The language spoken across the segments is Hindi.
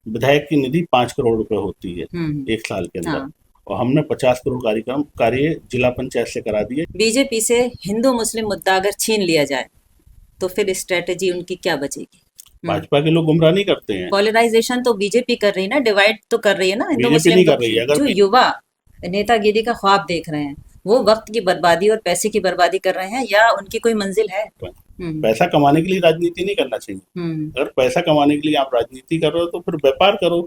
विधायक की निधि 5 करोड़ रुपए होती है एक साल के अंदर। हाँ। और हमने 50 करोड़ कार्यक्रम कार्य जिला पंचायत से करा दिए। बीजेपी से हिंदू मुस्लिम मुद्दा अगर छीन लिया जाए तो फिर स्ट्रेटेजी उनकी क्या बचेगी? भाजपा के लोग गुमराह नहीं करते हैं। पॉलराइजेशन तो बीजेपी कर रही है ना, डिवाइड तो कर रही है ना हिंदू बीजेपी मुस्लिम नहीं को। कर रही है। अगर जो युवा नेतागिरी का ख्वाब देख रहे हैं वो वक्त की बर्बादी और पैसे की बर्बादी कर रहे हैं या उनकी कोई मंजिल है? पैसा कमाने के लिए राजनीति नहीं करना चाहिए। अगर पैसा कमाने के लिए आप राजनीति कर रहे हो तो फिर व्यापार करो।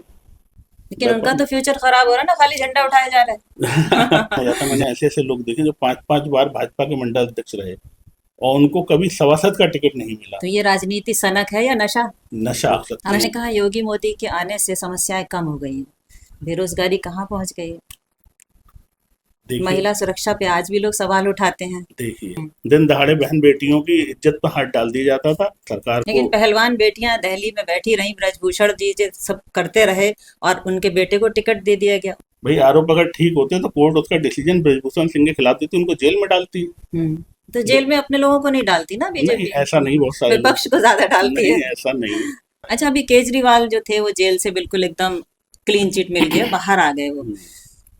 लेकिन उनका तो फ्यूचर खराब हो रहा है ना, खाली झंडा उठाया जा रहा है। ऐसा मैंने ऐसे ऐसे लोग देखे जो 5-5 बार भाजपा के मंडल अध्यक्ष रहे और उनको कभी सभासद का टिकट नहीं मिला। तो ये राजनीति सनक है या नशा? नशा हो सकता हमने है। कहा योगी मोदी के आने से समस्याएं कम हो गई हैं, बेरोजगारी कहाँ पहुंच गई है? देखिए महिला सुरक्षा पे आज भी लोग सवाल उठाते हैं। देखिए दिन दहाड़े बहन बेटियों की इज्जत पर हाथ डाल दिया जाता था सरकार लेकिन को। पहलवान बेटियां दिल्ली में बैठी रहीं, ब्रजभूषण जी जो सब करते रहे और उनके बेटे को टिकट दे दिया गया। भाई आरोप अगर ठीक होते तो कोर्ट उसका डिसीजन ब्रजभूषण सिंह के खिलाफ देती, उनको जेल में डालती। तो जेल में अपने लोगों को नहीं डालती ना नहीं, बीजेपी, ऐसा नहीं, बहुत सारे विपक्ष को ज्यादा डालती नहीं, है। ऐसा नहीं। अच्छा, अभी केजरीवाल जो थे वो जेल से बिल्कुल एकदम क्लीन चिट मिल गया, बाहर आ गए वो।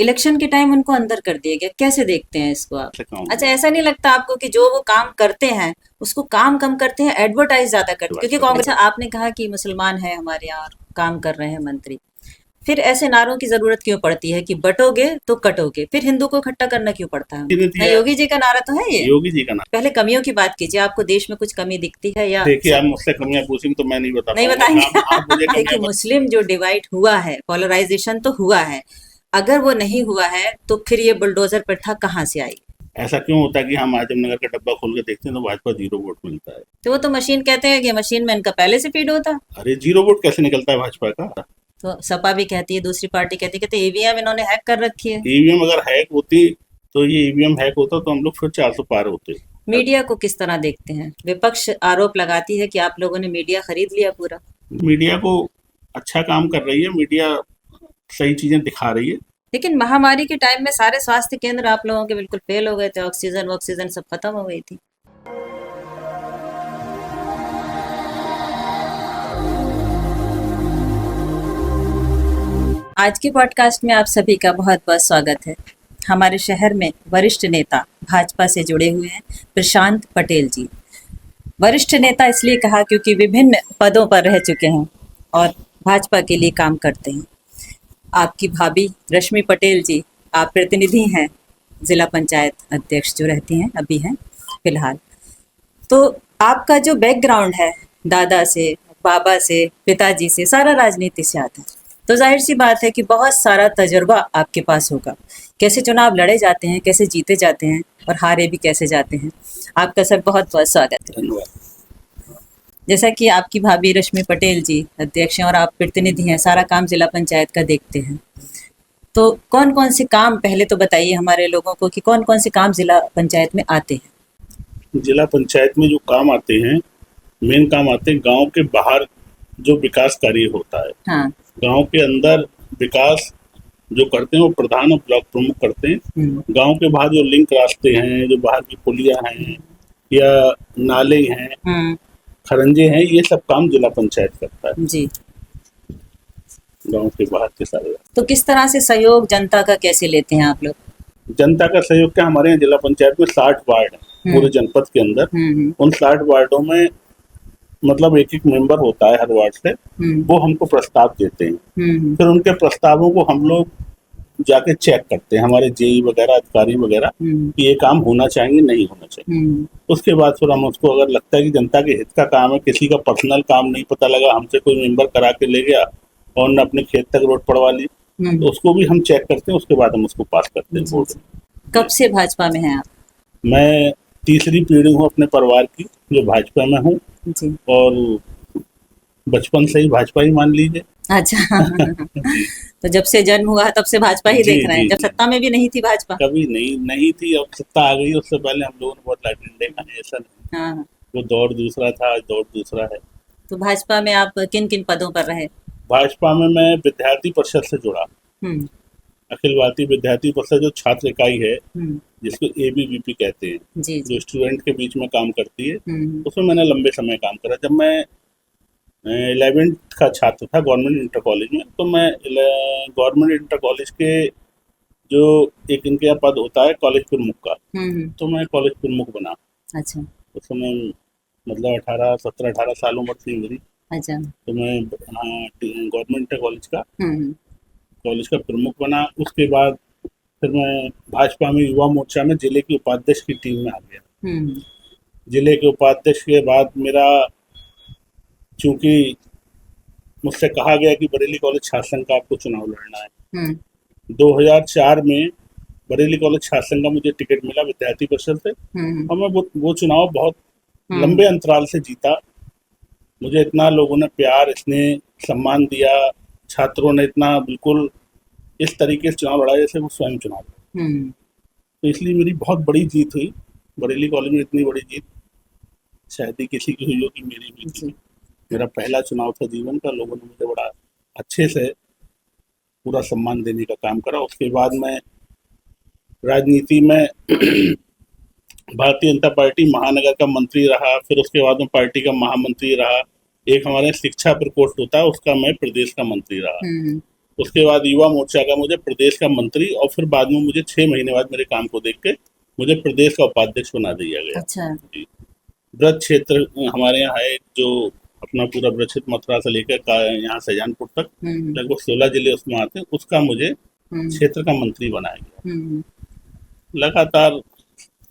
इलेक्शन के टाइम उनको अंदर कर दिया गया, कैसे देखते हैं इसको आप? अच्छा, ऐसा नहीं लगता आपको कि जो वो काम करते हैं उसको काम कम करते हैं, एडवर्टाइज ज्यादा करते हैं? क्योंकि कांग्रेस, आपने कहा कि मुसलमान है हमारे यहाँ और काम कर रहे हैं मंत्री, फिर ऐसे नारों की जरूरत क्यों पड़ती है कि बटोगे तो कटोगे, फिर हिंदू को इकट्ठा करना क्यों पड़ता है? योगी जी का नारा तो है ये। योगी जी का नारा। पहले कमियों की बात कीजिए, आपको देश में कुछ कमी दिखती है या? देखिए आप मुझसे कमियां पूछेंगे तो मैं नहीं बता नहीं पाऊंगा। बताएंगे। देखिए मुस्लिम जो डिवाइड हुआ है, पोलराइजेशन तो हुआ है, अगर वो नहीं हुआ है तो फिर ये बुलडोजर प्रथा कहाँ से आई? ऐसा क्यों होता है कि हम आजमनगर का डब्बा खोल के देखते हैं तो भाजपा 0 वोट मिलता है? तो वो तो मशीन कहते हैं कि मशीन में इनका पहले से फीड होता। अरे 0 वोट कैसे निकलता है भाजपा का? तो सपा भी कहती है, दूसरी पार्टी कहती है, कहते ईवीएम इन्होंने हैक कर रखी है। ईवीएम अगर हैक होती तो ये ईवीएम हैक होता तो हम लोग फिर 400 पार होते। मीडिया को किस तरह देखते हैं? विपक्ष आरोप लगाती है कि आप लोगों ने मीडिया खरीद लिया पूरा। मीडिया को अच्छा काम कर रही है, मीडिया सही चीजें दिखा रही है। लेकिन महामारी के टाइम में सारे स्वास्थ्य केंद्र आप लोगों के बिल्कुल फेल हो गए थे, ऑक्सीजन सब खत्म हो गई थी। आज के पॉडकास्ट में आप सभी का बहुत बहुत स्वागत है। हमारे शहर में वरिष्ठ नेता भाजपा से जुड़े हुए हैं प्रशांत पटेल जी। वरिष्ठ नेता इसलिए कहा क्योंकि विभिन्न पदों पर रह चुके हैं और भाजपा के लिए काम करते हैं। आपकी भाभी रश्मि पटेल जी, आप प्रतिनिधि हैं, जिला पंचायत अध्यक्ष जो रहती हैं, अभी हैं फिलहाल। तो आपका जो बैकग्राउंड है, दादा से, बाबा से, पिताजी से, सारा राजनीति से आता है, तो जाहिर सी बात है कि बहुत सारा तजुर्बा आपके पास होगा। कैसे चुनाव लड़े जाते हैं, कैसे जीते जाते हैं और हारे भी कैसे जाते हैं। आपका सर बहुत बहुत स्वागत है। धन्यवाद। जैसा कि आपकी भाभी रश्मि पटेल जी अध्यक्ष हैं और आप प्रतिनिधि हैं, सारा काम जिला पंचायत का देखते हैं, तो कौन कौन से काम, पहले तो बताइए हमारे लोगों को कि कौन कौन से काम जिला पंचायत में आते हैं? जिला पंचायत में जो काम आते हैं, मेन काम आते हैं गांव के बाहर जो विकास कार्य होता है। हाँ। गांव के अंदर विकास जो करते हैं वो प्रधान और ब्लॉक प्रमुख करते हैं। गांव के बाहर जो लिंक रास्ते हैं, जो बाहर की पुलिया हैं या नाले हैं, खरंजे हैं, ये सब काम जिला पंचायत करता है जी। गांव के बाहर के सारे। तो किस तरह से सहयोग जनता का कैसे लेते हैं आप लोग? जनता का सहयोग क्या, हमारे यहाँ जिला पंचायत में 60 वार्ड है पूरे जनपद के अंदर। उन 60 वार्डों में मतलब एक एक मेंबर होता है हर वार्ड से, वो हमको प्रस्ताव देते हैं। फिर उनके प्रस्तावों को हम लोग जाके चेक करते हैं, हमारे जेई वगैरह, अधिकारी वगैरह, कि ये काम होना चाहिए नहीं होना चाहिए। उसके बाद फिर हम उसको, अगर लगता है कि जनता के हित का काम है, किसी का पर्सनल काम नहीं पता लगा, हमसे कोई मेंबर करा के ले गया और ने अपने खेत तक रोड पड़वा ली, तो उसको भी हम चेक करते हैं। उसके बाद हम उसको पास करते हैं बोर्ड। कब से भाजपा में हैं आप? मैं तीसरी पीढ़ी हूँ अपने परिवार की जो भाजपा में हूँ, और बचपन से ही भाजपा ही मान लीजिए। अच्छा। तो जब से जन्म हुआ तब से भाजपा ही देख रहे हैं? जब सत्ता में भी नहीं थी भाजपा? कभी नहीं थी, अब सत्ता आ गई। उससे पहले हम लोगों ने बहुत लाइटिंग देखा है, ऐसा नहीं। हाँ। वो दौर दूसरा था, आज दौर दूसरा है। तो भाजपा में आप किन किन पदों पर रहे? भाजपा में मैं विद्यार्थी परिषद से जुड़ा, अखिल भारतीय विद्यार्थी परिषद जो छात्र इकाई है, जिसको ABVP कहते हैं, जो स्टूडेंट के बीच में काम करती है, उसमें मैंने लंबे समय काम करा। जब मैं 11th का छात्र था गवर्नमेंट इंटर कॉलेज में। तो मैं गवर्नमेंट इंटर कॉलेज के जो एक इनके यहाँ पद होता है कॉलेज प्रमुख का, तो मैं कॉलेज प्रमुख बना। अच्छा। उस समय मतलब 17-18 साल उम्र थी मेरी। अच्छा। तो मैं गवर्नमेंट इंटर हम्म कॉलेज का प्रमुख बना। उसके बाद फिर मैं भाजपा में युवा मोर्चा में जिले की उपाध्यक्ष की टीम में आ गया। हम्म जिले के उपाध्यक्ष के बाद मेरा, चूंकि मुझसे कहा गया कि बरेली कॉलेज छात्र संघ का आपको चुनाव लड़ना है, हम्म 2004 में बरेली कॉलेज छात्र संघ का मुझे टिकट मिला विद्यार्थी परिषद से। हम्म और मैं वो चुनाव बहुत हम्म लंबे अंतराल से जीता। मुझे इतना लोगों ने प्यार, स्नेह, सम्मान दिया, छात्रों ने इतना बिल्कुल इस तरीके से चुनाव लड़ा जैसे वो स्वयं चुनाव लड़ा। हम्म तो इसलिए मेरी बहुत बड़ी जीत हुई। बरेली कॉलेज में इतनी बड़ी जीत शायद ही किसी की हुई हो कि मेरी हुई थी। जी। मेरा पहला चुनाव था जीवन का। लोगों ने मुझे बड़ा अच्छे से पूरा सम्मान देने का काम करा। उसके बाद मैं राजनीति में भारतीय जनता पार्टी महानगर का मंत्री रहा। फिर उसके बाद में पार्टी का महामंत्री रहा। एक हमारे यहाँ शिक्षा प्रकोष्ठ होता है, उसका मैं प्रदेश का मंत्री रहा। उसके बाद युवा मोर्चा का मुझे प्रदेश का मंत्री, और फिर बाद में मुझे 6 महीने बाद मेरे काम को देख के मुझे प्रदेश का उपाध्यक्ष बना दिया गया। अच्छा। जी। ब्रज क्षेत्र हमारे यहाँ है जो अपना पूरा ब्रज क्षेत्र मथुरा से लेकर यहाँ शाहजहानपुर तक लगभग 16 जिले उसमें आते हैं, उसका मुझे क्षेत्र का मंत्री बनाया गया। लगातार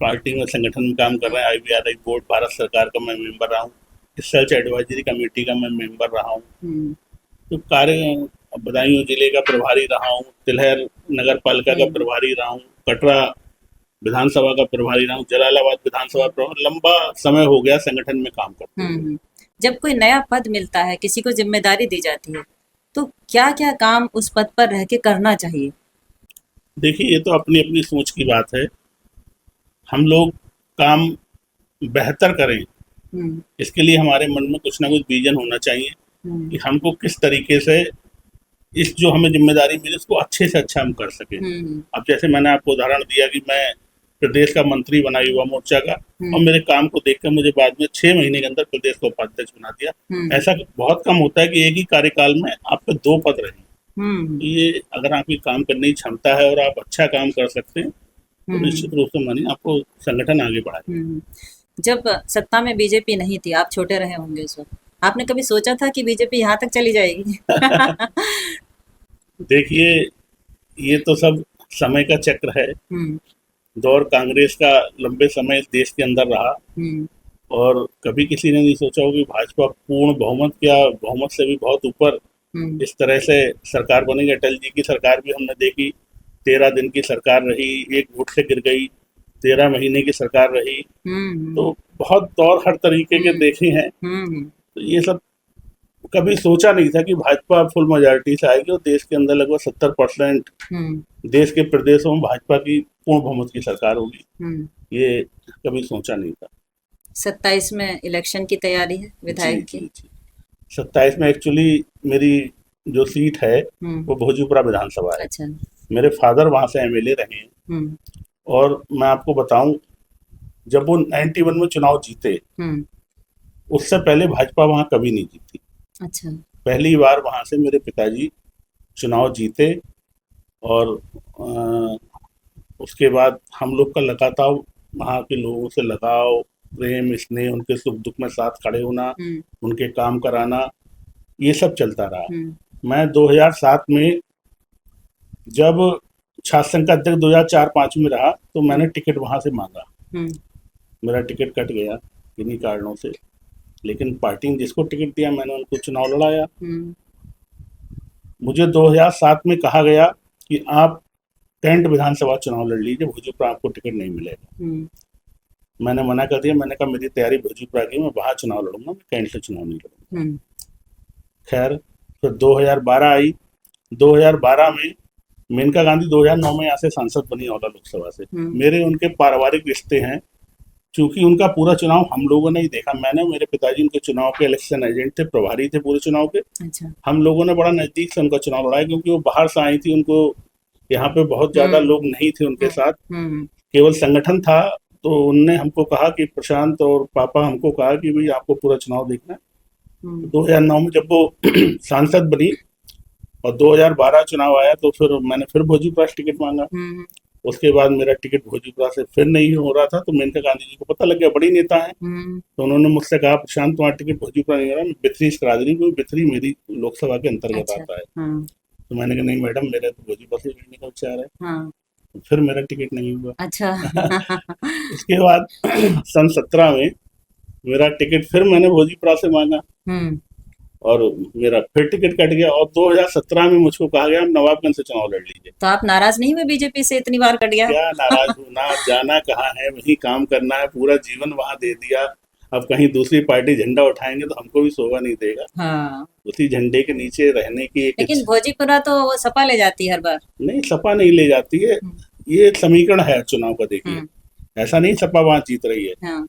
पार्टी में संगठन में काम कर रहे हैं। IBRI बोर्ड भारत सरकार का मैं मेंबर रहा हूँ। रिसर्च एडवाइजरी कमेटी का मैं मेंबर रहा हूँ। तो कार्य बदायूं जिले का प्रभारी रहा हूँ। तिलहर नगर पालिका का प्रभारी रहा हूँ। कटरा विधानसभा का प्रभारी रहा हूँ। जलालाबाद विधानसभा प्रभारी। लंबा समय हो गया संगठन में काम करते हुए। जब कोई नया पद मिलता है, किसी को जिम्मेदारी दी जाती है, तो क्या क्या काम उस पद पर रह के करना चाहिए? देखिए, ये तो अपनी अपनी सोच की बात है। हम लोग काम बेहतर करें, इसके लिए हमारे मन में कुछ ना कुछ विजन होना चाहिए कि हमको किस तरीके से इस जो हमें जिम्मेदारी मिली उसको अच्छे से अच्छा हम कर सके। अब जैसे मैंने आपको उदाहरण दिया कि मैं प्रदेश का मंत्री बना युवा मोर्चा का, और मेरे काम को देखकर मुझे बाद में 6 महीने के अंदर प्रदेश का उपाध्यक्ष बना दिया। ऐसा बहुत कम होता है कि एक ही कार्यकाल में आपके 2 पद रहे। तो ये अगर आपकी काम करने की क्षमता है और आप अच्छा काम कर सकते हैं तो निश्चित रूप से मानिए आपको संगठन आगे बढ़ाए। जब सत्ता में बीजेपी नहीं थी, आप छोटे रहे होंगे उस वक्त, आपने कभी सोचा था कि बीजेपी यहाँ तक चली जाएगी? देखिए, ये तो सब समय का चक्र है। दौर कांग्रेस का लंबे समय इस देश के अंदर रहा, और कभी किसी ने नहीं सोचा हो कि भाजपा पूर्ण बहुमत, क्या बहुमत से भी बहुत ऊपर इस तरह से सरकार बनेगी। अटल जी की सरकार भी हमने देखी, 13 दिन की सरकार रही, एक वोट से गिर गई। 13 महीने की सरकार रही। तो बहुत दौर हर तरीके के देखे हैं। तो ये सब कभी सोचा नहीं था कि भाजपा फुल मेजॉरिटी से आएगी और देश के अंदर लगभग 70% देश के प्रदेशों में भाजपा की पूर्ण बहुमत की सरकार होगी। ये कभी सोचा नहीं था। 27 में इलेक्शन की तैयारी है विधायक की। 27 में एक्चुअली मेरी जो सीट है वो भोजपुरा विधानसभा है। अच्छा। मेरे फादर वहां से MLA रहे हैं। और मैं आपको बताऊं, जब वो 91 में चुनाव जीते, उससे पहले भाजपा वहां कभी नहीं जीती। अच्छा। पहली बार वहां से मेरे पिताजी चुनाव जीते, और उसके बाद हम लोग का लगातार वहाँ के लोगों से लगाव, प्रेम, स्नेह, उनके सुख दुख में साथ खड़े होना, उनके काम कराना, ये सब चलता रहा। मैं 2007 में जब छात्र संघ का अध्यक्ष 2004-05 में रहा, तो मैंने टिकट वहां से मांगा। मेरा टिकट कट गया किन्हीं कारणों से, लेकिन पार्टी ने जिसको टिकट दिया मैंने उनको चुनाव लड़ाया। मुझे 2007 में कहा गया कि आप कैंट विधानसभा चुनाव लड़ लीजिए, भोजपुरा आपको टिकट नहीं मिलेगा। मैंने मना कर दिया। मैंने कहा मेरी तैयारी भोजपुरा की, मैं वहां चुनाव लड़ूंगा, मैं कैंट से चुनाव नहीं लड़ूंगा। खैर, फिर 2012 आई। 2012 में मेनका गांधी 2009 में यहाँ से सांसद बनी औला लोकसभा से। मेरे उनके पारिवारिक रिश्ते हैं, क्योंकि उनका पूरा चुनाव हम लोगों ने ही देखा। मैंने, मेरे पिताजी उनके चुनाव के इलेक्शन एजेंट थे, प्रभारी थे पूरे चुनाव के। अच्छा। हम लोगों ने बड़ा नजदीक से उनका चुनाव लड़ाया, क्योंकि वो बाहर से आई थी, उनको यहाँ पे बहुत ज्यादा लोग नहीं थे उनके साथ, केवल संगठन था। तो उनने हमको कहा कि प्रशांत और पापा हमको कहा कि भाई आपको पूरा चुनाव देखना है, 2009 में जब वो सांसद बनी और 2012 चुनाव आया तो फिर मैंने फिर भोजपुरा से टिकट मांगा। उसके बाद मेरा टिकट भोजपुरा से फिर नहीं हो रहा था, तो मेनका गांधी जी को पता लग गया, बड़ी नेता है, तो उन्होंने मुझसे कहा प्रशांत तुम्हारा टिकट भोजपुरा नहीं हो रहा, मैं बिथरी से करा दूंगी, क्योंकि बिथरी मेरी लोकसभा के अंतर्गत आता है। तो मैंने कहा नहीं मैडम, मेरे तो भोजपुरा से लड़ने का विचार है। तो फिर मेरा टिकट नहीं हुआ। अच्छा। उसके बाद सन 17 में मेरा टिकट फिर मैंने भोजपुरा से मांगा और मेरा फिर टिकट कट गया, और 2017 में मुझको कहा गया नवाबगंज से चुनाव लड़ लीजिए। तो आप नाराज नहीं हुए बीजेपी से, इतनी बार कट गया? क्या नाराज होना, जाना कहाँ है, वही काम करना है, पूरा जीवन वहां दे दिया। अब कहीं दूसरी पार्टी झंडा उठाएंगे तो हमको भी शोभा नहीं देगा। हाँ। उसी झंडे के नीचे रहने की एक लेकिन भोजपुरा तो वो सपा ले जाती है हर बार। नहीं, सपा नहीं ले जाती है, ये एक समीकरण है चुनाव का। देखिए ऐसा नहीं सपा वहां जीत रही है। हाँ।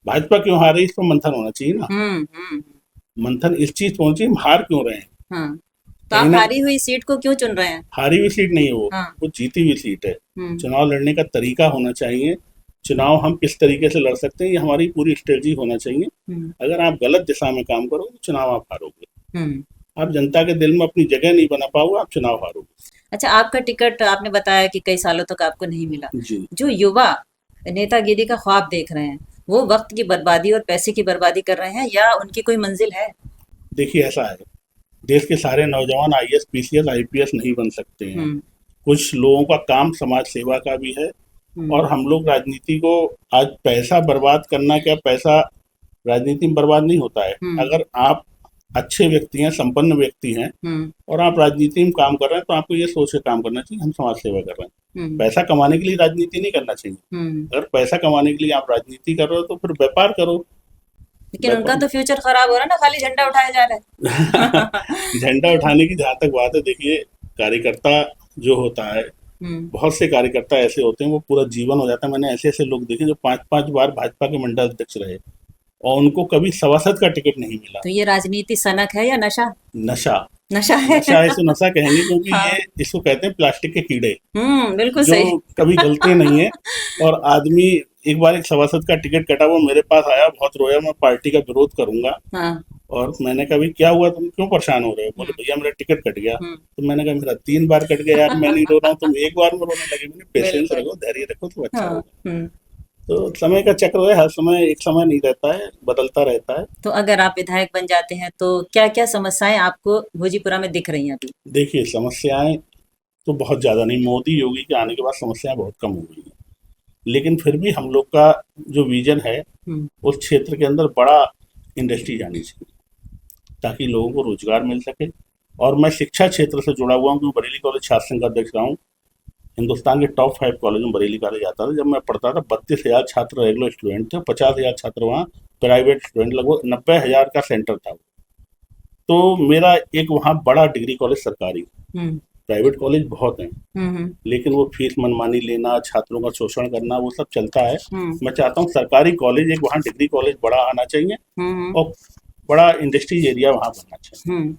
भाजपा क्यों हार रही है, इस पर मंथन होना चाहिए ना। मंथन इस चीज पहुंची, हम हार क्यों रहे हैं। हाँ। तो आप हारी हुई सीट को क्यों चुन रहे हैं? हारी हुई सीट नहीं है वो, हाँ। वो जीती हुई सीट है। चुनाव लड़ने का तरीका होना चाहिए, चुनाव हम किस तरीके से लड़ सकते हैं, ये हमारी पूरी स्ट्रेटजी होना चाहिए। अगर आप गलत दिशा में काम करोगे तो चुनाव आप हारोगे। आप जनता के दिल में अपनी जगह नहीं बना पाओगे, आप चुनाव हारोगे। अच्छा, आपका टिकट आपने बताया कि कई सालों तक आपको नहीं मिला। जी। जो युवा नेतागिरी का ख्वाब देख रहे हैं, वो वक्त की बर्बादी और पैसे की बर्बादी कर रहे हैं या उनकी कोई मंजिल है? देखिए ऐसा है, देश के सारे नौजवान IAS PCS IPS नहीं बन सकते हैं। कुछ लोगों का काम समाज सेवा का भी है, और हम लोग राजनीति को आज पैसा बर्बाद करना, क्या पैसा राजनीति में बर्बाद नहीं होता है। अगर आप अच्छे व्यक्ति हैं, संपन्न व्यक्ति हैं और आप राजनीति में काम कर रहे हैं, तो आपको ये सोच के काम करना चाहिए हम समाज सेवा कर रहे हैं। पैसा कमाने के लिए राजनीति नहीं करना चाहिए। अगर पैसा कमाने के लिए आप राजनीति कर रहे हो तो फिर व्यापार करो। लेकिन उनका तो फ्यूचर खराब हो रहा है ना, खाली झंडा उठाया जा रहा है। झंडा उठाने की जहाँ तक बात है, देखिए कार्यकर्ता जो होता है, बहुत से कार्यकर्ता ऐसे होते हैं वो पूरा जीवन हो जाता है। मैंने ऐसे ऐसे लोग देखे जो 5-5 बार भाजपा के मंडल अध्यक्ष रहे और उनको कभी सभासद का टिकट नहीं मिला। तो ये राजनीति सनक है या नशा? नशा। नशा है। नशा है, इसे नशा कहेंगे, क्योंकि हाँ। ये इसको कहते हैं प्लास्टिक के कीड़े। बिल्कुल जो सही। कभी गलते नहीं है। और आदमी एक बार एक सभासद का टिकट कटा, वो मेरे पास आया, बहुत रोया, मैं पार्टी का विरोध करूंगा। हाँ। और मैंने कहा भाई क्या हुआ, तुम क्यों परेशान हो रहे हो? बोले भैया मेरा टिकट कट गया। तो मैंने कहा मेरा 3 बार कट गया यार, मैं नहीं रो रहा हूँ, तुम एक बार में रोने लगे। मैंने पेशेंस रखो, धैर्य रखो तो अच्छा होगा। तो समय का चक्र है, हर समय एक समय नहीं रहता है, बदलता रहता है। तो अगर आप विधायक बन जाते हैं तो क्या क्या समस्याएं आपको भोजपुरा में दिख रही हैं अभी? देखिए समस्याएं तो बहुत ज्यादा नहीं, मोदी योगी के आने के बाद समस्याएं बहुत कम हो गई हैं, लेकिन फिर भी हम लोग का जो विजन है उस क्षेत्र के अंदर बड़ा इंडस्ट्री जानी चाहिए ताकि लोगों को रोजगार मिल सके। और मैं शिक्षा क्षेत्र से जुड़ा हुआ हूँ, क्योंकि बरेली कॉलेज छात्र संघ का अध्यक्ष रहा हूँ। हिंदुस्तान के टॉप 5 कॉलेज में बरेली कॉलेज आता था। जब मैं पढ़ता था 32,000 छात्र रेगुलर स्टूडेंट थे, 50,000 छात्र वहाँ प्राइवेट स्टूडेंट, लगभग 90,000 का सेंटर था। तो मेरा एक वहाँ बड़ा डिग्री कॉलेज सरकारी, प्राइवेट कॉलेज बहुत हैं, लेकिन वो फीस मनमानी लेना, छात्रों का शोषण करना, वो सब चलता है। मैं चाहता हूँ सरकारी कॉलेज, एक वहाँ डिग्री कॉलेज बड़ा आना चाहिए और बड़ा इंडस्ट्रीज एरिया वहाँ बनना चाहिए।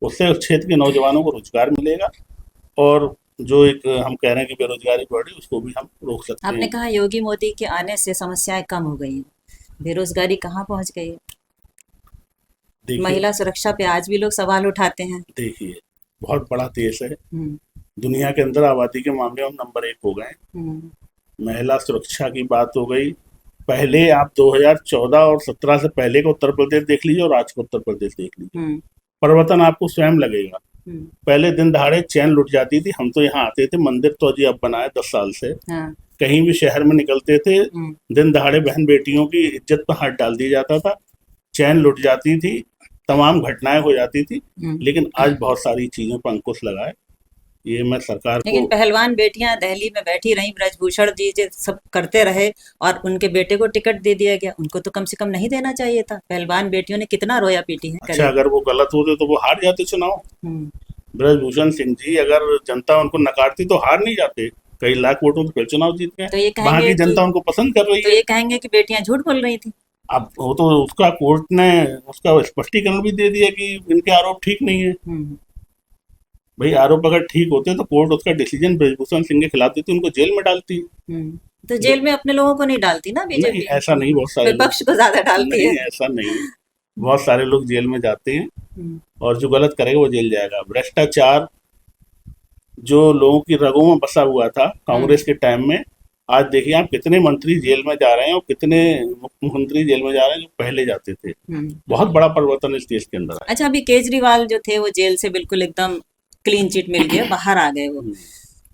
उससे उस क्षेत्र के नौजवानों को रोजगार मिलेगा और जो एक हम कह रहे हैं कि बेरोजगारी बढ़ रही, उसको भी हम रोक सकते हैं। आपने कहा योगी मोदी के आने से समस्याएं कम हो गई हैं, बेरोजगारी कहाँ पहुंच गई है? महिला सुरक्षा पे आज भी लोग सवाल उठाते हैं। देखिए बहुत बड़ा देश है, दुनिया के अंदर आबादी के मामले में नंबर 1 हो गए। महिला सुरक्षा की बात हो गई, पहले आप 2014 और 17 से पहले का उत्तर प्रदेश देख लीजिए और आज का उत्तर प्रदेश देख लीजिए, परिवर्तन आपको स्वयं लगेगा। पहले दिन दहाड़े चैन लुट जाती थी, हम तो यहाँ आते थे, मंदिर तो अजी अब बनाए 10 साल से, कहीं भी शहर में निकलते थे, दिन दहाड़े बहन बेटियों की इज्जत पर हाथ डाल दिया जाता था, चैन लुट जाती थी, तमाम घटनाएं हो जाती थी। लेकिन आज बहुत सारी चीजों पर अंकुश लगाए, ये मैं सरकार को। लेकिन पहलवान बेटियां दिल्ली में बैठी रही, ब्रजभूषण जी सब करते रहे और उनके बेटे को टिकट दे दिया गया, उनको तो कम से कम नहीं देना चाहिए था। पहलवान बेटियों ने कितना रोया पीटी है। अच्छा, अगर वो गलत होते तो वो हार जाते चुनाव। ब्रजभूषण सिंह जी, अगर जनता उनको नकारती तो हार नहीं जाते, कई लाख वोटों से फिर चुनाव जीत गए। तो वहाँ की जनता उनको पसंद कर रही है। तो ये कहेंगे कि बेटियां झूठ बोल रही थी। अब वो तो उसका कोर्ट ने उसका स्पष्टीकरण भी दे दिया कि इनके आरोप ठीक नहीं है। भाई आरोप अगर ठीक होते तो कोर्ट उसका डिसीजन ब्रजभूषण सिंह के खिलाफ देती, उनको जेल में डालती। तो जेल में अपने लोगों को नहीं डालती ना बीजेपी? ऐसा नहीं, बहुत सारे विपक्ष को ज्यादा डालती है। ऐसा नहीं, बहुत सारे लोग जेल में जाते हैं और जो गलत करेगा वो जेल जाएगा। भ्रष्टाचार जो लोगों की रगों में बसा हुआ था कांग्रेस के टाइम में, आज देखिए आप कितने मंत्री जेल में जा रहे हैं और कितने मुख्यमंत्री जेल में जा रहे हैं जो पहले जाते थे। बहुत बड़ा परिवर्तन इस देश के अंदर है। अच्छा, अभी केजरीवाल जो थे वो जेल से बिल्कुल एकदम क्लीन चिट मिल गया, बाहर आ गए। वो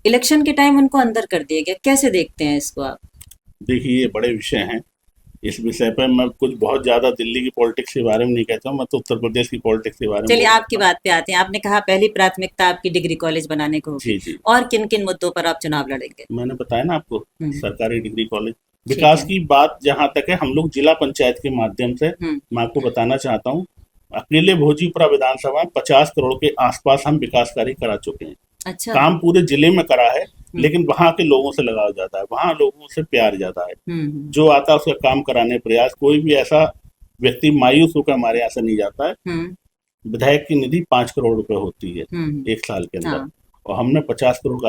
इलेक्शन के टाइम उनको अंदर कर दिया गया, कैसे देखते हैं इसको आप? देखिए ये बड़े विषय हैं, इस विषय पर मैं कुछ बहुत ज्यादा दिल्ली की पॉलिटिक्स के बारे में नहीं कहता हूँ, मैं तो उत्तर प्रदेश की पॉलिटिक्स के बारे में। चलिए आपकी बात पे आते हैं। आपने कहा पहली प्राथमिकता आपकी डिग्री कॉलेज बनाने को होगी। जी। और किन किन मुद्दों पर आप चुनाव लड़ेंगे? मैंने बताया ना आपको, सरकारी डिग्री कॉलेज। विकास की बात जहाँ तक है, हम लोग जिला पंचायत के माध्यम से, मैं आपको बताना चाहता हूँ, अकेले भोजीपुरा विधानसभा 50 करोड़ के आसपास हम विकास कार्य करा चुके हैं। अच्छा। काम पूरे जिले में करा है, लेकिन वहाँ के लोगों से लगाव ज्यादा है, वहाँ लोगों से प्यार ज्यादा है। जो आता है उसका काम कराने प्रयास, कोई भी ऐसा व्यक्ति मायूस होकर हमारे यहाँ से नहीं जाता है। विधायक की निधि 5 करोड़ रुपए होती है एक साल के अंदर, और हमने 50 करोड़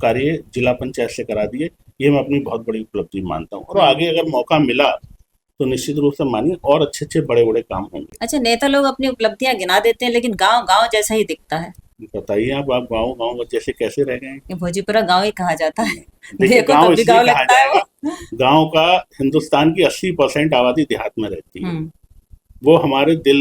कार्य जिला पंचायत से करा दिए। ये मैं अपनी बहुत बड़ी उपलब्धि मानता हूँ, और आगे अगर मौका मिला तो निश्चित रूप से मानिए और अच्छे अच्छे बड़े बड़े काम होंगे। अच्छा, नेता लोग अपनी उपलब्धियां गिना देते हैं, लेकिन गांव गांव जैसा ही दिखता है। बताइए आप गाँव गाँव जैसे कैसे रह गए हैं? भोजीपुरा गांव ही कहा जाता है। देखो गाँव इसलिए कहा जाएगा, गाँव का हिंदुस्तान की 80% आबादी देहात में रहती है। वो हमारे दिल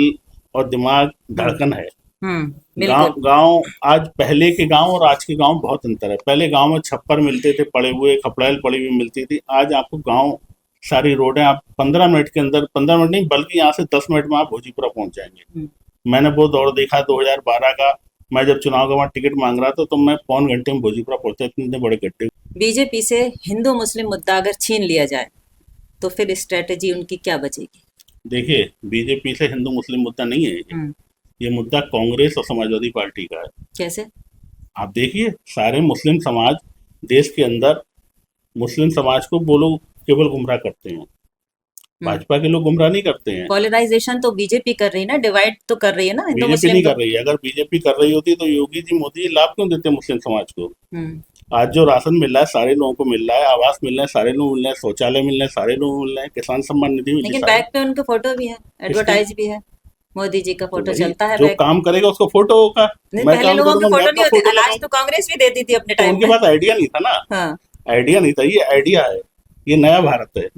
और दिमाग धड़कन है। गाँव आज पहले के गाँव और आज के गाँव बहुत अंतर है। पहले गाँव में छप्पर मिलते थे, पड़े हुए खपड़ेल पड़ी हुई मिलती थी। आज आपको गाँव सारी रोडें आप 15 मिनट के अंदर, 15 मिनट नहीं बल्कि यहाँ से 10 मिनट में आप भोजीपुरा पहुंच जाएंगे। मैंने वो दौर देखा 2012 का, मैं जब चुनाव के बाद टिकट मांग रहा था तो मैं 3 घंटे में भोजीपुरा पहुंचा, इतने बड़े गड्ढे। बीजेपी से हिंदू मुस्लिम मुद्दा अगर छीन लिया जाए तो फिर स्ट्रेटेजी उनकी क्या बचेगी? देखिए बीजेपी से हिंदू मुस्लिम मुद्दा नहीं है, ये मुद्दा कांग्रेस और समाजवादी पार्टी का है। कैसे? आप देखिए सारे मुस्लिम समाज देश के अंदर, मुस्लिम समाज को वो लोग केवल गुमराह करते हैं, भाजपा के लोग गुमराह नहीं करते हैं। पॉलराइजेशन तो बीजेपी कर रही है ना, डिवाइड तो कर रही है ना। बीजेपी नहीं कर रही है। अगर बीजेपी कर रही होती तो योगी जी मोदी जी लाभ क्यों देते मुस्लिम समाज को? आज जो राशन मिल रहा है सारे लोगों को मिल रहा है, आवास मिल रहा है सारे लोग मिल रहे हैं, शौचालय मिल रहे हैं सारे लोग मिल रहे हैं, किसान सम्मान निधि मिल रही है। लेकिन बैक पे उनके फोटो भी है, एडवर्टाइज भी है, मोदी जी का फोटो चलता है। जो काम करेगा उसको फोटो होगा। पहले लोगों के फोटो नहीं होते, आज तो कांग्रेस भी देती थी अपने टाइम। उनके पास आइडिया नहीं था ना, आइडिया नहीं था। ये आइडिया है, ये नया भारत है,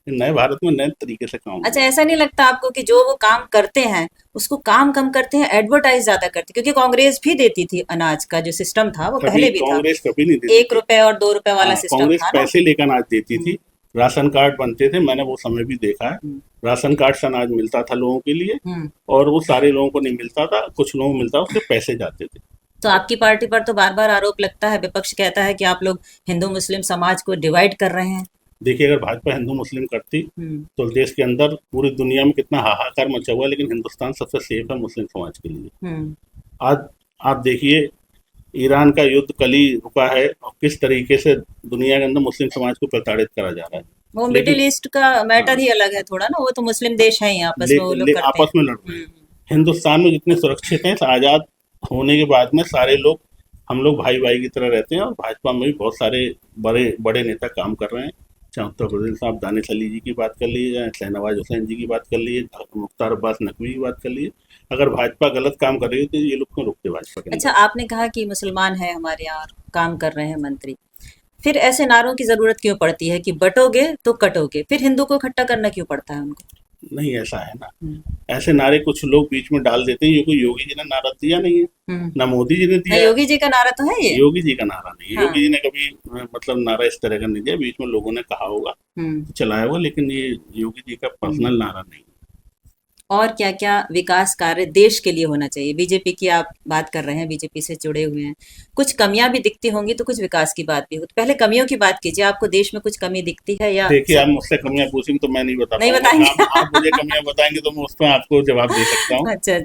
नए भारत में नए तरीके से काम। अच्छा, ऐसा नहीं लगता आपको कि जो वो काम करते हैं उसको काम कम करते हैं, एडवर्टाइज ज्यादा करते? क्योंकि कांग्रेस भी देती थी, अनाज का जो सिस्टम था वो पहले भी था। कांग्रेस कभी नहीं देती, 1 रुपए और 2 रुपए वाला सिस्टम था। कांग्रेस पैसे लेकर अनाज देती थी, राशन कार्ड बनते थे, मैंने वो समय भी देखा है। राशन कार्ड से अनाज मिलता था लोगों के लिए, और वो सारे लोगों को नहीं मिलता था, कुछ लोगों को मिलता, उसके पैसे जाते थे। तो आपकी पार्टी पर तो बार बार आरोप लगता है, विपक्ष कहता है कि आप लोग हिंदू मुस्लिम समाज को डिवाइड कर रहे हैं। देखिए अगर भाजपा हिंदू मुस्लिम करती तो देश के अंदर पूरी दुनिया में कितना हाहाकार मचा हुआ है, लेकिन हिंदुस्तान सबसे सेफ है मुस्लिम समाज के लिए। आज आप देखिए ईरान का युद्ध कल ही रुका है, और किस तरीके से दुनिया के अंदर मुस्लिम समाज को प्रताड़ित करा जा रहा है। वो मिडिल ईस्ट का मैटर ही अलग है थोड़ा ना, वो तो मुस्लिम देश है, आपस में वो लोग करते हैं। आपस में लड़ रहे हैं। हिंदुस्तान में जितने सुरक्षित हैं, आजाद होने के बाद में सारे लोग, हम लोग भाई भाई की तरह रहते हैं, और भाजपा में भी बहुत सारे बड़े बड़े नेता काम कर रहे हैं। चाहे उत्तर प्रदेश में आप दानिश अली जी की बात कर लीजिए, चाहे शहनवाज हुसैन जी की बात कर लीजिए, मुख्तार अब्बास नकवी की बात कर लीजिए। अगर भाजपा गलत काम कर रही है तो ये लोग क्यों रुकते भाजपा के? अच्छा, आपने कहा कि मुसलमान है हमारे यहाँ काम कर रहे हैं मंत्री, फिर ऐसे नारों की जरूरत क्यों पड़ती है कि बटोगे तो कटोगे? फिर हिंदू को इकट्ठा करना क्यों पड़ता है उनको? नहीं ऐसा है ना, ऐसे नारे कुछ लोग बीच में डाल देते हैं। ये कोई योगी जी ने नारा दिया नहीं है, ना मोदी जी ने दिया। योगी जी का नारा तो है ये, योगी जी का नारा नहीं है। योगी जी ने कभी मतलब नारा इस तरह का नहीं दिया, बीच में लोगों ने कहा होगा, चलाया होगा, लेकिन ये योगी जी का पर्सनल नारा नहीं। और क्या क्या विकास कार्य देश के लिए होना चाहिए? बीजेपी की आप बात कर रहे हैं, बीजेपी से जुड़े हुए हैं, कुछ कमियां भी दिखती होंगी तो कुछ विकास की बात भी हो। पहले कमियों की बात कीजिए, आपको देश में कुछ कमी दिखती है या? देखिए आप मुझसे कमियां पूछेंगे तो मैं नहीं बताएंगे। आप मुझे कमियां बताएंगे तो मैं उस पर आपको जवाब दे सकता हूँ। अच्छा,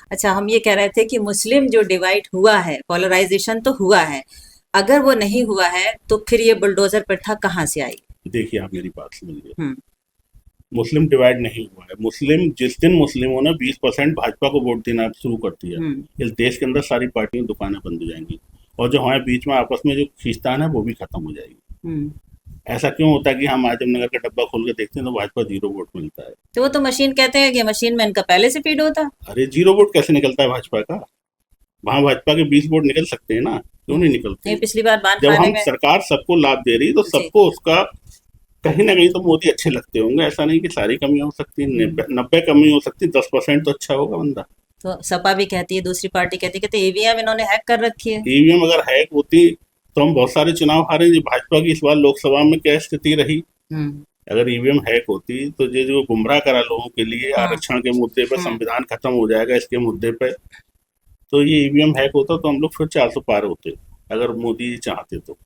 अच्छा, हम ये कह रहे थे कि मुस्लिम जो डिवाइड हुआ है, पोलराइजेशन तो हुआ है, अगर वो नहीं हुआ है तो फिर ये बुलडोजर प्रथा कहाँ से आई? देखिए आप मेरी बात समझिए, मुस्लिम डिवाइड नहीं हुआ है। मुस्लिम जिस दिन मुस्लिमों ने 20% भाजपा को वोट देना शुरू कर दिया, इस देश के अंदर सारी पार्टियां दुकानें बंद हो जाएंगी, और जो हमारे बीच में आपस में जो खींचतान है वो भी खत्म हो जाएगी। ऐसा क्यों होता है कि हम आजमनगर का डब्बा खोल के देखते हैं तो भाजपा 0 वोट मिलता है? तो वो तो मशीन कहते हैं कि मशीन में इनका पहले से फीड होता। अरे 0 वोट कैसे निकलता है भाजपा का? वहां भाजपा के 20 वोट निकल सकते हैं ना, क्यों नहीं निकलते? नहीं, पिछली बार बान जब खाने हम में। सरकार सबको लाभ दे रही तो जी। सबको उसका कहीं ना कहीं तो मोदी अच्छे लगते होंगे, ऐसा नहीं कि सारी कमियां हो सकती, 90 कमी हो सकती, 10% तो अच्छा होगा बंदा। तो सपा भी कहती है, दूसरी पार्टी कहती है, कहते ईवीएम इन्होंने हैक कर रखी है। ईवीएम अगर हैक होती तो हम बहुत सारे चुनाव हारे जी। भाजपा की इस बार लोकसभा में क्या स्थिति रही? हम्म। अगर ईवीएम हैक होती तो ये जो गुमराह करा लोगों के लिए हाँ। आरक्षण के मुद्दे पे, संविधान खत्म हो जाएगा इसके मुद्दे पे, तो ये ईवीएम हैक होता तो हम लोग फिर 400 पार होते, अगर मोदी जी चाहते तो।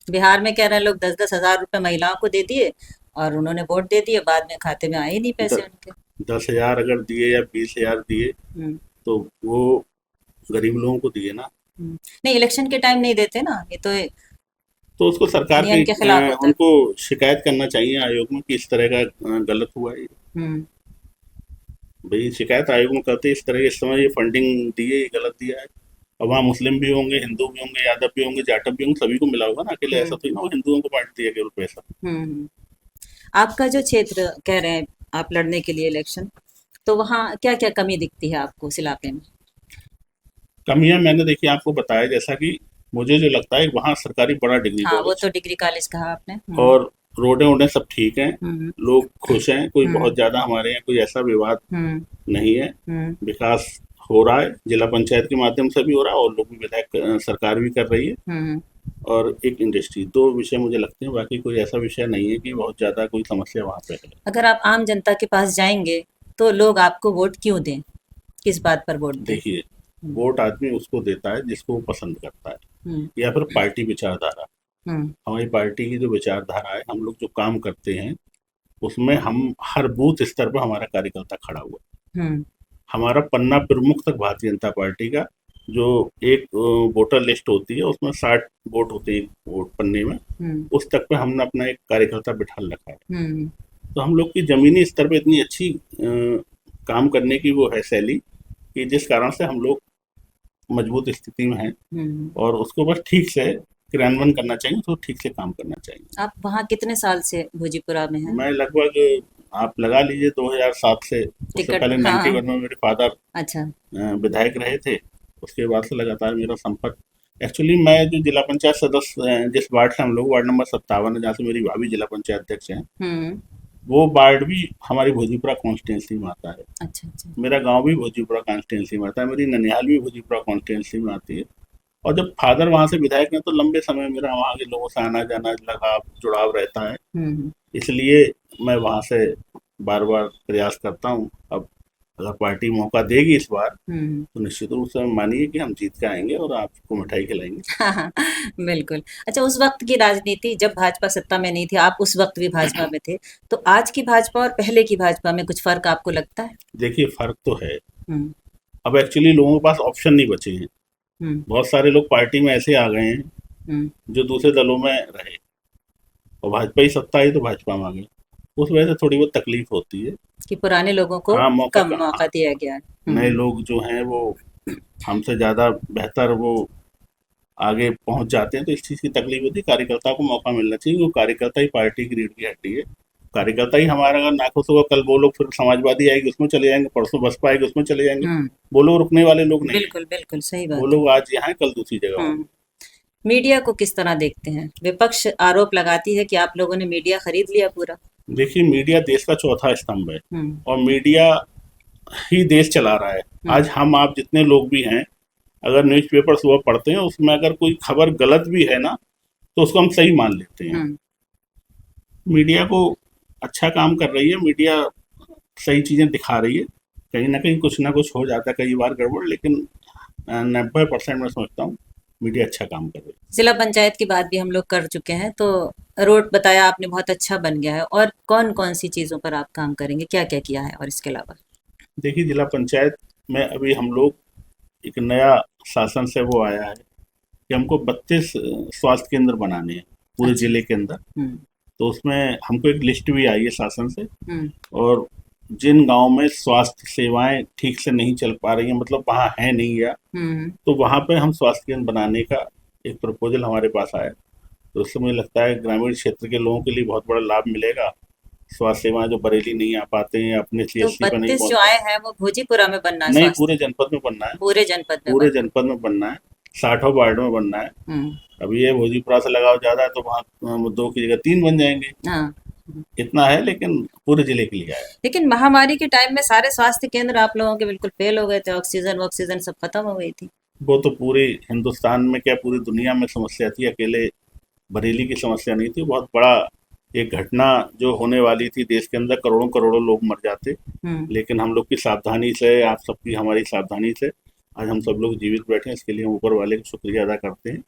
बिहार में कह रहे हैं लोग 10-10 हजार रुपए महिलाओं को दे दिए और उन्होंने वोट दे दिए, बाद में खाते में आए ही नहीं पैसे उनके। 10,000 अगर दिए या 20,000 दिए हम्म। तो वो गरीब लोगों को दिए ना, नहीं, इलेक्शन के टाइम नहीं देते ना, ये तो तो उसको सरकार नियम के खिलाफ होता है। उनको शिकायत करना चाहिए आयोग में कि इस तरह का गलत हुआ है। हम्म। भाई शिकायत आयोग में करते इस तरह, इस समय ये फंडिंग दी है, ये गलत दिया है। अब वहाँ मुस्लिम भी होंगे, हिंदू भी होंगे, यादव भी होंगे, जाटव भी होंगे, सभी को मिला होगा ना, अकेले ऐसा तो ही ना वो हिंदुओं को बांट दिया केवल पैसा। हम्म। आपका जो क्षेत्र कह रहे हैं आप लड़ने के लिए इलेक्शन, तो वहाँ क्या क्या कमी दिखती है आपको उस इलाके में? कमियां मैंने देखिए आपको बताया, जैसा कि मुझे जो लगता है वहाँ सरकारी बड़ा डिग्री हाँ, वो कॉलेज तो डिग्री कॉलेज कहा आपने। और रोडें वोडें सब ठीक हैं, हम्म। लोग खुश हैं, कोई हम्म। बहुत ज़्यादा हमारे यहाँ कोई ऐसा विवाद हम्म। नहीं है। हम्म। विकास हो रहा है, जिला पंचायत के माध्यम से भी हो रहा है और लोग भी विधायक सरकार भी कर रही है। हम्म। और एक इंडस्ट्री, दो विषय मुझे लगते हैं, बाकी कोई ऐसा विषय नहीं है कि बहुत ज़्यादा कोई समस्या वहाँ पे है। अगर आप आम जनता के पास जाएंगे तो लोग आपको वोट क्यों दें, किस बात पर वोट दें? देखिए, वोट आदमी उसको देता है जिसको वो पसंद करता है, हम्म। या फिर पार्टी विचारधारा। हम्म। हमारी पार्टी की जो विचारधारा है, हम लोग जो काम करते हैं उसमें हम हर बूथ स्तर पर हमारा कार्यकर्ता खड़ा हुआ है। हम्म। हमारा पन्ना प्रमुख तक भारतीय जनता पार्टी का जो एक वोटर लिस्ट होती है उसमें 60 वोट होते हैं वोट पन्ने में, उस तक पे हमने अपना एक कार्यकर्ता बिठा रखा है। तो हम लोग की जमीनी स्तर पे इतनी अच्छी काम करने की वो है शैली कि जिस कारण से हम लोग मजबूत स्थिति में हैं और उसको बस ठीक से क्रियान्वयन करना चाहिए, तो ठीक से काम करना चाहिए। आप वहाँ कितने साल से भोजीपुरा में हैं? मैं लगभग आप लगा लीजिए 2007 से, उससे टिकट, पहले हाँ। 91 में मेरे फादर अच्छा। विधायक रहे थे, उसके बाद से लगातार मेरा संपर्क। एक्चुअली मैं जो जिला पंचायत सदस्य जिस वार्ड से हम लोग, वार्ड नंबर 57 है, जहाँ से मेरी भाभी जिला पंचायत अध्यक्ष हैं, वो वार्ड भी हमारी भोजीपुरा कॉन्स्टिट्यूंसी में आता है। अच्छा अच्छा। मेरा गांव भी भोजीपुरा कॉन्स्टिट्यूंसी में आता है, मेरी ननिहाल भी भोजीपुरा कॉन्स्टिट्यूंसी में आती है। और जब फादर वहाँ से विधायक हैं तो लंबे समय मेरा वहाँ के लोगों से आना जाना, लगाव जुड़ाव रहता है, इसलिए मैं वहाँ से बार बार प्रयास करता हूँ। अब अगर पार्टी मौका देगी इस बार तो निश्चित रूप से मानिए कि हम जीत के आएंगे और आपको मिठाई खिलाएंगे। बिल्कुल। अच्छा, उस वक्त की राजनीति, जब भाजपा सत्ता में नहीं थी, आप उस वक्त भी भाजपा में थे, तो आज की भाजपा और पहले की भाजपा में कुछ फर्क आपको लगता है? देखिए फर्क तो है। अब एक्चुअली लोगों के पास ऑप्शन नहीं बचे हैं। बहुत सारे लोग पार्टी में ऐसे आ गए हैं जो दूसरे दलों में रहे और भाजपा ही सत्ता आई तो भाजपा में आ गए। उस वजह से थोड़ी बहुत तकलीफ होती है कि पुराने लोगों को कम मौका दिया गया है। नए लोग जो हैं वो हमसे ज़्यादा बेहतर वो आगे पहुंच जाते हैं, तो इस चीज़ की तकलीफ होती है। कार्यकर्ता को मौका मिलना चाहिए, वो कार्यकर्ता ही पार्टी की रीढ़ की हड्डी है। कार्यकर्ता ही हमारा अगर नाखुश होगा, कल वो लोग फिर समाजवादी आएगी उसमें चले जाएंगे, परसों बसपा आएगी उसमें चले जाएंगे। वो लोग रुकने वाले लोग नहीं। बिल्कुल बिल्कुल सही बात। वो लोग आज यहाँ कल दूसरी जगह। मीडिया को किस तरह देखते हैं? विपक्ष आरोप लगाती है कि आप लोगों ने मीडिया खरीद लिया पूरा। देखिए, मीडिया देश का चौथा स्तंभ है और मीडिया ही देश चला रहा है। आज हम आप जितने लोग भी हैं, अगर न्यूज़पेपर सुबह पढ़ते हैं, उसमें अगर कोई खबर गलत भी है ना तो उसको हम सही मान लेते हैं। मीडिया को अच्छा काम कर रही है, मीडिया सही चीज़ें दिखा रही है। कहीं ना कहीं कुछ ना कुछ हो जाता है कई बार गड़बड़, लेकिन 90% मैं समझता हूँ मीडिया अच्छा काम कर रही है। जिला पंचायत की बात भी हम लोग कर चुके हैं, तो रोड बताया आपने बहुत अच्छा बन गया है, और कौन कौन सी चीज़ों पर आप काम करेंगे, क्या क्या किया है? और इसके अलावा देखिए, जिला पंचायत में अभी हम लोग एक नया शासन से वो आया है कि हमको 32 स्वास्थ्य केंद्र बनाने हैं पूरे जिले के अंदर। तो उसमें हमको एक लिस्ट भी आई है शासन से, और जिन गांव में स्वास्थ्य सेवाएं ठीक से नहीं चल पा रही हैं, मतलब वहाँ है नहीं, या तो वहाँ पे हम स्वास्थ्य केंद्र बनाने का एक प्रपोजल हमारे पास आया। तो उससे मुझे लगता है ग्रामीण क्षेत्र के लोगों के लिए बहुत बड़ा लाभ मिलेगा। स्वास्थ्य सेवाएं जो बरेली नहीं आ पाते हैं, अपने तो सीएचसी पर नहीं 32 पहुंच जो आए पाते, हैं वो भोजीपुरा में बनना है नहीं स्वास्थ्य, पूरे जनपद में बनना है। पूरे जनपद में पूरे बनना। जनपद में बनना है, 60 वार्ड में बनना है। हम्म। अभी ये भोजीपुरा से लगाव ज्यादा है तो वहाँ 2 की जगह 3 बन जाएंगे। हाँ। इतना है, लेकिन पूरे जिले के लिए आया। लेकिन महामारी के टाइम में सारे स्वास्थ्य केंद्र आप लोगों के बिल्कुल फेल हो गए थे, ऑक्सीजन वॉक्सीजन सब खत्म हो गई थी। वो तो पूरे हिंदुस्तान में क्या पूरी दुनिया में समस्या थी, अकेले बरेली की समस्या नहीं थी। बहुत बड़ा एक घटना जो होने वाली थी, देश के अंदर करोड़ों करोड़ों लोग मर जाते, हम्म। लेकिन हम लोग की सावधानी से, आप सबकी हमारी सावधानी से आज हम सब लोग जीवित बैठे हैं। इसके लिए हम ऊपर वाले का शुक्रिया अदा करते हैं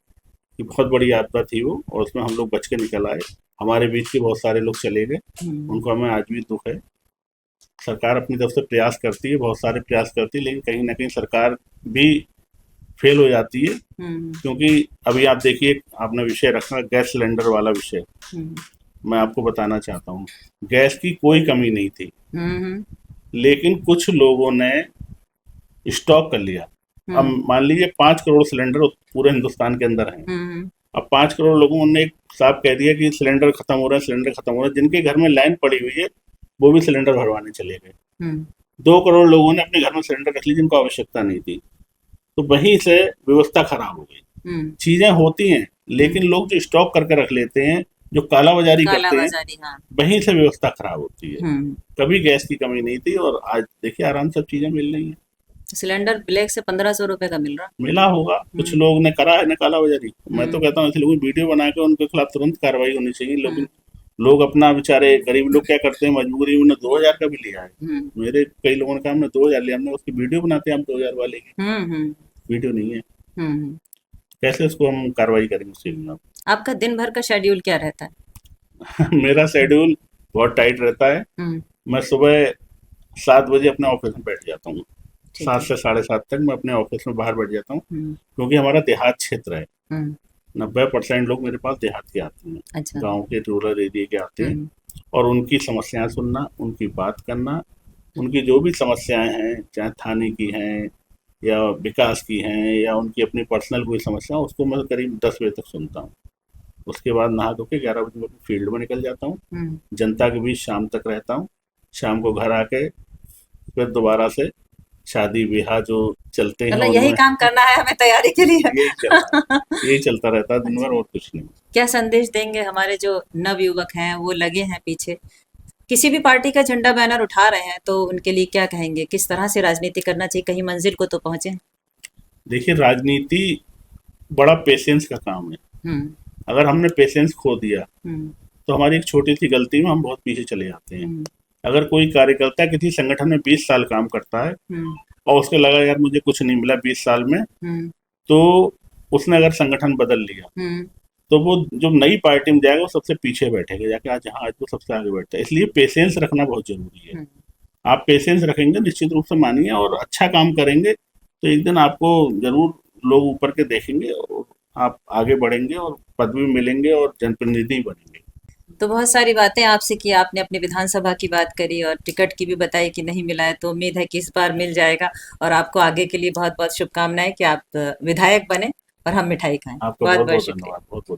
कि बहुत बड़ी आपदा थी वो, और उसमें हम लोग बच के निकल आए। हमारे बीच के बहुत सारे लोग चले गए, उनको हमें आज भी दुख है। सरकार अपनी तरफ से प्रयास करती है, बहुत सारे प्रयास करती है, लेकिन कहीं ना कहीं सरकार भी फेल हो जाती है। क्योंकि अभी आप देखिए, आपने विषय रखा गैस सिलेंडर वाला विषय, मैं आपको बताना चाहता हूँ, गैस की कोई कमी नहीं थी, लेकिन कुछ लोगों ने स्टॉक कर लिया। अब मान लीजिए 5 करोड़ सिलेंडर पूरे हिंदुस्तान के अंदर हैं। अब 5 करोड़ लोगों ने एक साफ कह दिया कि सिलेंडर खत्म हो रहा है, सिलेंडर खत्म हो रहा है। जिनके घर में लाइन पड़ी हुई है वो भी सिलेंडर भरवाने चले गए। 2 करोड़ लोगों ने अपने घर में सिलेंडर रख ली जिनको आवश्यकता नहीं थी। तो वहीं से व्यवस्था खराब हो गई। चीजें होती हैं, लेकिन लोग जो स्टॉक करके रख लेते हैं, जो कालाबाजारी करते हैं, हाँ। वहीं से व्यवस्था खराब होती है। कभी गैस की कमी नहीं थी, और आज देखिए आराम से सब चीजें मिल रही हैं। सिलेंडर ब्लैक से 1500 रुपए का मिल रहा, मिला होगा, कुछ लोग ने करा है ना कालाबाजारी। मैं तो कहता हूँ ऐसे लोगों की वीडियो बना के उनके खिलाफ तुरंत कार्रवाई होनी चाहिए। लोग अपना, बेचारे गरीब लोग क्या करते हैं, मजबूरी में 2000 का भी लिया है। मेरे कई लोगों ने कहा हमने 2000 लिया, हमने उसकी वीडियो बनाते हैं हम 2000 वाले की, वीडियो नहीं है, कैसे उसको हम कार्रवाई करेंगे उसके खिलाफ। आपका दिन भर का शेड्यूल क्या रहता है? मेरा शेड्यूल बहुत टाइट रहता है। मैं सुबह 7 बजे अपने ऑफिस में बैठ जाता हूँ, 7 से 7:30 तक मैं अपने ऑफिस में बाहर बैठ जाता हूँ, क्योंकि हमारा देहात क्षेत्र है। 90% लोग मेरे पास देहात के आते हैं। अच्छा। गाँव के, रूरल एरिया के आते हैं, और उनकी समस्याएं सुनना, उनकी बात करना, उनकी जो भी समस्याएं हैं, चाहे थाने की हैं या विकास की हैं या उनकी अपनी पर्सनल कोई समस्या, उसको मैं करीब 10 बजे तक सुनता हूँ। उसके बाद नहा धो के 11 बजे मैं फील्ड में निकल जाता हूँ, जनता के बीच शाम तक रहता हूँ। शाम को घर आके फिर दोबारा से शादी ब्याह जो चलते हैं, यही काम करना है हमें तैयारी के लिए। यही चलता रहता है दिन भर, और कुछ नहीं। क्या संदेश देंगे हमारे जो नवयुवक हैं, वो लगे हैं पीछे, किसी भी पार्टी का झंडा बैनर उठा रहे हैं, तो उनके लिए क्या कहेंगे, किस तरह से राजनीति करना चाहिए, कहीं मंजिल को तो पहुंचे? देखिए, राजनीति बड़ा पेशेंस का काम है। अगर हमने पेशेंस खो दिया तो हमारी एक छोटी सी गलती में हम बहुत पीछे चले जाते हैं। अगर कोई कार्यकर्ता किसी संगठन में 20 साल काम करता है और उसके लगा यार मुझे कुछ नहीं मिला 20 साल में, तो उसने अगर संगठन बदल लिया तो वो जो नई पार्टी में जाएगा वो सबसे पीछे बैठेगा जाके, आज वो सबसे आगे बैठता है। इसलिए पेशेंस रखना बहुत जरूरी है। आप पेशेंस रखेंगे, निश्चित रूप से मानिए, और अच्छा काम करेंगे तो एक दिन आपको जरूर लोग ऊपर के देखेंगे और आप आगे बढ़ेंगे और पद भी मिलेंगे और जनप्रतिनिधि बनेंगे। तो बहुत सारी बातें आपसे की, आपने अपनी विधानसभा की बात करी और टिकट की भी बताई कि नहीं मिला है, तो उम्मीद है कि इस बार मिल जाएगा, और आपको आगे के लिए बहुत बहुत शुभकामनाएं कि आप विधायक बने और हम मिठाई खाएं। आपका बहुत बहुत धन्यवाद। बहुत बहुत